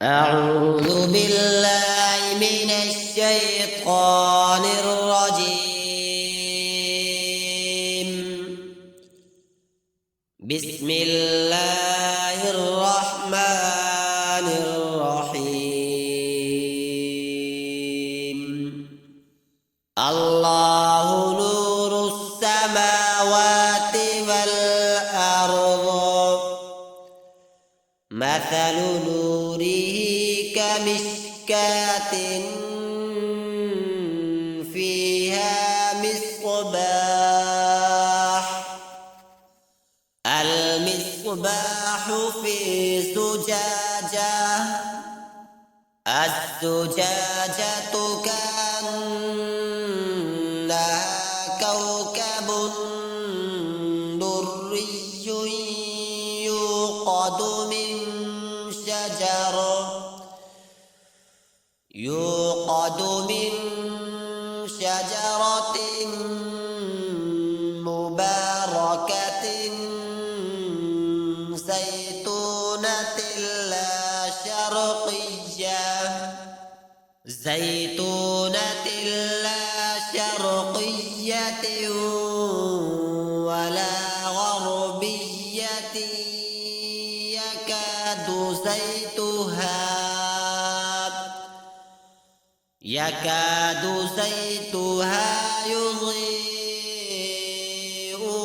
أعوذ بالله من الشيطان الرجيم. بسم الله الرحمن الرحيم. الله نور السماوات والأرض، مثل نوره كمشكاة فيها مصباح. المصباح في زجاجة، الزجاجة كأنها كوكب دري يوقد من شجرة مباركة زيتونة لا شرقية ولا غربية، يكاد زيتها يضيء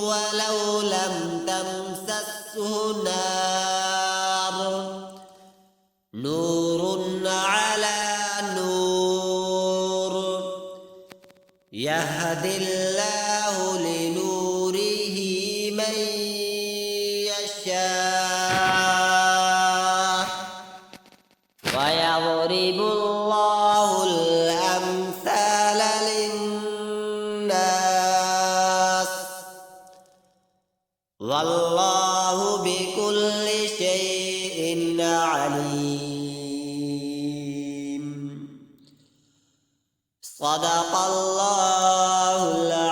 ولو لم تمسسه نار، نور على نور، يهدي الله لنوره من يشاء ويضرب الله الأمثال للناس، والله بكل شيء عليم. صدق الله العظيم.